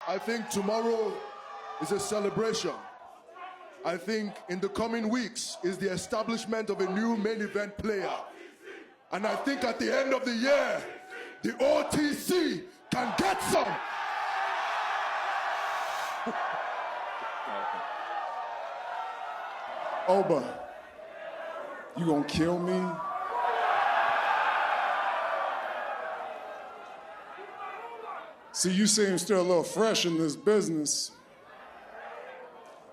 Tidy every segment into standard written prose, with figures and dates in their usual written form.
I think tomorrow is a celebration. I think in the coming weeks is the establishment of a new main event player. And I think at the end of the year, the OTC can get some. Oba, you gonna kill me? See, you seem still a little fresh in this business.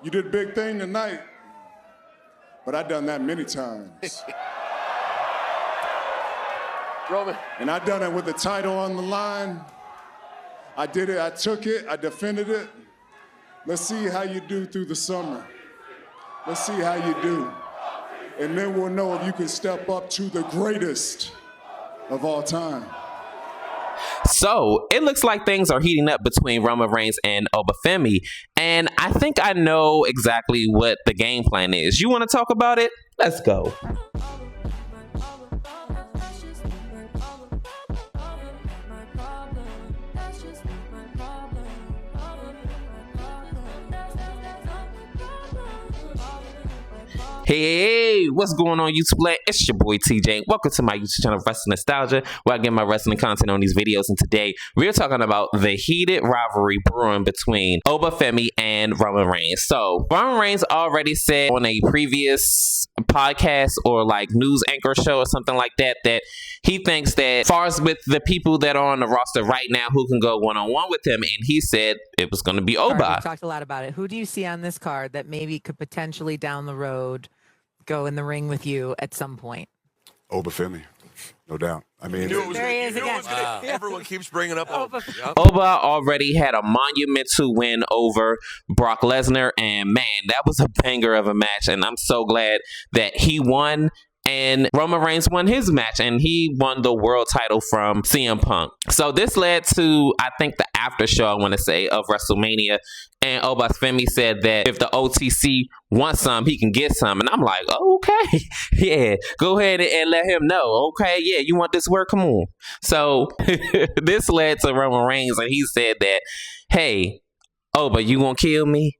You did a big thing tonight, but I've done that many times. Roman. And I done it with the title on the line. I did it, I took it, I defended it. Let's see how you do through the summer. Let's see how you do. And then we'll know if you can step up to the greatest of all time. So it looks like things are heating up between Roman Reigns and Femi, and I think I know exactly what the game plan is. You want to talk about it? Let's go. Hey, what's going on YouTube land? It's your boy TJ. Welcome to my YouTube channel, Wrestling Nostalgia, where I get my wrestling content on these videos. And today, we're talking about the heated rivalry brewing between Femi and Roman Reigns. So, Roman Reigns already said on a previous podcast or like news anchor show or something like that, that he thinks that as far as with the people that are on the roster right now who can go one-on-one with him, and he said it was going to be Oba. We talked a lot about it. Who do you see on this card that maybe could potentially down the road go in the ring with you at some point? Femi, no doubt. I mean, there he is again. Everyone keeps bringing up Oba. Yep. Oba already had a monumental win over Brock Lesnar, and man, that was a banger of a match, and I'm so glad that he won. And Roman Reigns won his match, and he won the world title from CM Punk. So this led to, I think, the after show, I want to say, of WrestleMania. And Femi said that if the OTC wants some, he can get some. And I'm like, oh, okay, yeah, go ahead and let him know. Okay, yeah, you want this work? Come on. So this led to Roman Reigns, and he said that, hey, Oba, you gonna kill me?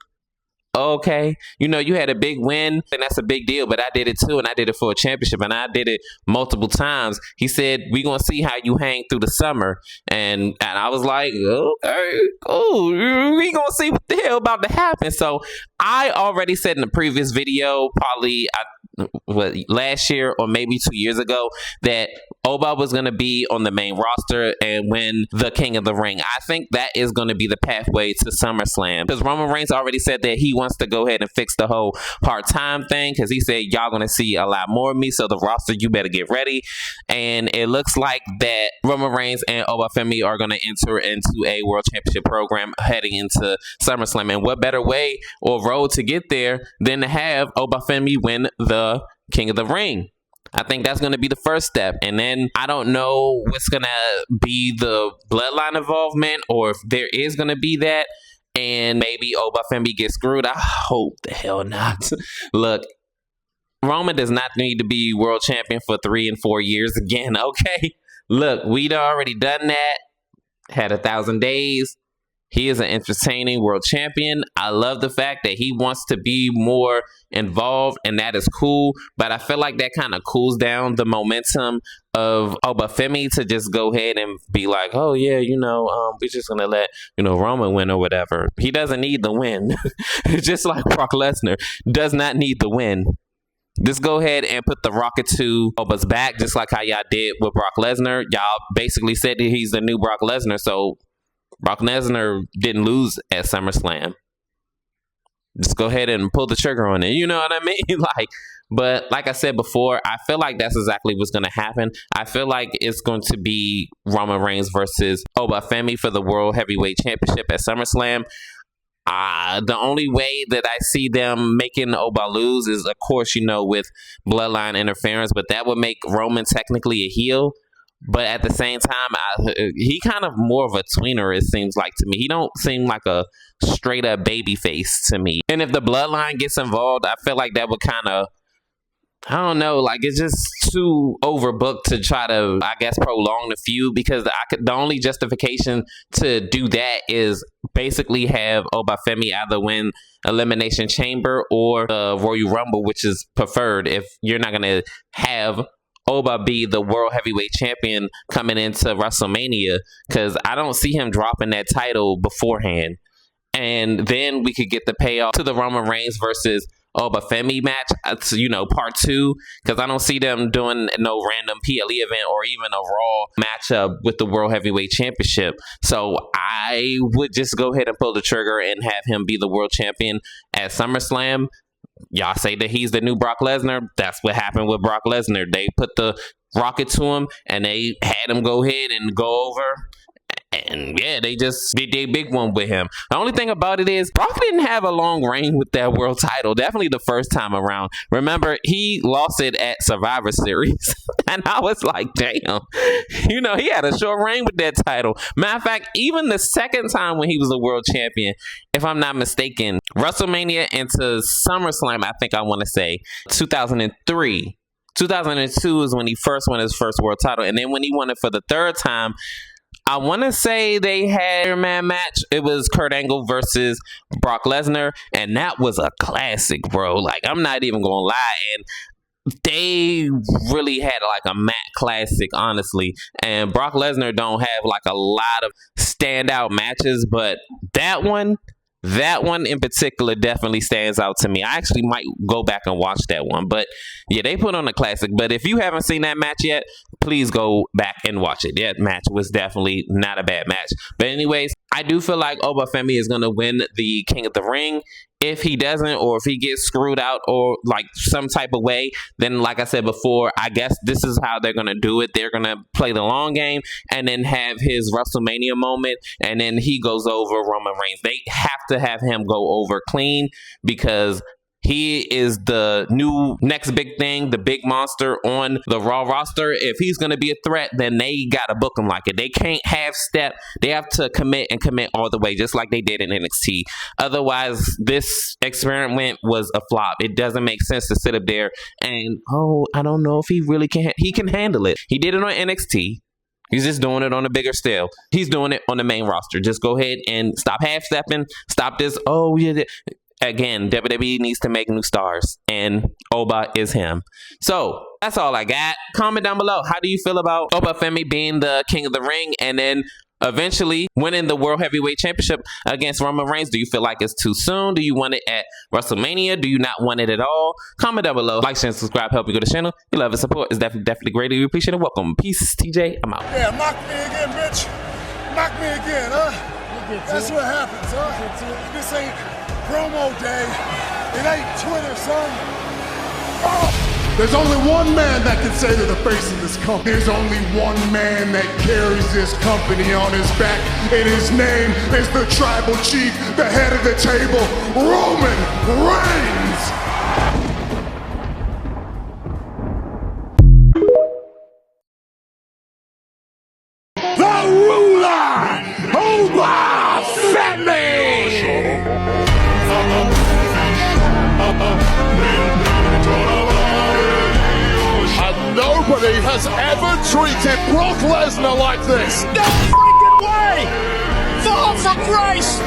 Okay, you know, you had a big win, and that's a big deal, but I did it too, and I did it for a championship, and I did it multiple times. He said, we gonna see how you hang through the summer, and I was like, okay, cool, we gonna see what the hell about to happen. So I already said in the previous video, probably last year or maybe 2 years ago, that Oba was going to be on the main roster and win the King of the Ring. I think that is going to be the pathway to SummerSlam, because Roman Reigns already said that he wants to go ahead and fix the whole part-time thing, because he said y'all going to see a lot more of me, so the roster, you better get ready. And it looks like that Roman Reigns and Femi are going to enter into a World Championship program heading into SummerSlam. And what better way or road to get there than to have Femi win the King of the Ring? I think that's going to be the first step. And then I don't know what's going to be the bloodline involvement, or if there is going to be that, and maybe Femi gets screwed. I hope the hell not. Look, Roman does not need to be world champion for 3 and 4 years again, okay? Look, we'd already done that, had 1,000 days. He is an entertaining world champion. I love the fact that he wants to be more involved, and that is cool. But I feel like that kind of cools down the momentum of Femi to just go ahead and be like, oh, yeah, we're just going to let, Roman win or whatever. He doesn't need the win. Just like Brock Lesnar does not need the win. Just go ahead and put the rocket to Oba's back, just like how y'all did with Brock Lesnar. Y'all basically said that he's the new Brock Lesnar, so Brock Lesnar didn't lose at SummerSlam. Just go ahead and pull the trigger on it. You know what I mean? But like I said before, I feel like that's exactly what's going to happen. I feel like it's going to be Roman Reigns versus Femi for the World Heavyweight Championship at SummerSlam. The only way that I see them making Oba lose is, of course, with bloodline interference, but that would make Roman technically a heel. But at the same time, he kind of more of a tweener, it seems like to me. He don't seem like a straight up baby face to me. And if the bloodline gets involved, I feel like that would kind of I don't know, like it's just too overbooked to try to, I guess, prolong the feud because the only justification to do that is basically have Obafemi either win Elimination Chamber or the Royal Rumble, which is preferred if you're not going to have Oba be the World Heavyweight Champion coming into WrestleMania, because I don't see him dropping that title beforehand. And then we could get the payoff to the Roman Reigns versus Obafemi match, part 2, because I don't see them doing no random PLE event or even a Raw matchup with the World Heavyweight Championship. So I would just go ahead and pull the trigger and have him be the world champion at SummerSlam. Y'all say that he's the new Brock Lesnar. That's what happened with Brock Lesnar. They put the rocket to him and they had him go ahead and go over. And yeah, they just did a big one with him. The only thing about it is Brock didn't have a long reign with that world title. Definitely the first time around. Remember, he lost it at Survivor Series. And I was like, damn. He had a short reign with that title. Matter of fact, even the second time when he was a world champion, if I'm not mistaken, WrestleMania into SummerSlam, I think I want to say 2003. 2002 is when he first won his first world title. And then when he won it for the third time, I want to say they had a man match. It was Kurt Angle versus Brock Lesnar, and that was a classic, bro. Like, I'm not even gonna lie, and they really had like a mat classic, honestly. And Brock Lesnar don't have like a lot of standout matches, but that one in particular definitely stands out to me. I actually might go back and watch that one. But yeah, they put on a classic. But if you haven't seen that match yet, please go back and watch it. That match was definitely not a bad match. But anyways, I do feel like Obafemi is going to win the King of the Ring. If he doesn't, or if he gets screwed out or like some type of way, then like I said before, I guess this is how they're going to do it. They're going to play the long game and then have his WrestleMania moment, and then he goes over Roman Reigns. They have to have him go over clean because he is the new next big thing, the big monster on the Raw roster. If he's going to be a threat, then they got to book him like it. They can't half step. They have to commit all the way, just like they did in NXT. Otherwise, this experiment was a flop. It doesn't make sense to sit up there and, I don't know if he really can. He can handle it. He did it on NXT. He's just doing it on a bigger scale. He's doing it on the main roster. Just go ahead and stop half stepping. Stop this. Again, WWE needs to make new stars, and Oba is him. So that's all I got. Comment down below. How do you feel about Obafemi being the King of the Ring and then eventually winning the World Heavyweight Championship against Roman Reigns? Do you feel like it's too soon? Do you want it at WrestleMania? Do you not want it at all? Comment down below. Like, share, and subscribe. Help you grow the channel. Your love and support is definitely greatly appreciated. Welcome. Peace. TJ, I'm out. Yeah, mock me again, bitch. Mock me again, huh? That's what happens, huh? This ain't promo day. It ain't Twitter, son. Oh! There's only one man that can say to the face of this company. There's only one man that carries this company on his back, and his name is the tribal chief, the head of the table, Roman Reigns. The ruler, Obafemi! And nobody has ever treated Brock Lesnar like this. No freaking way! Fall from grace!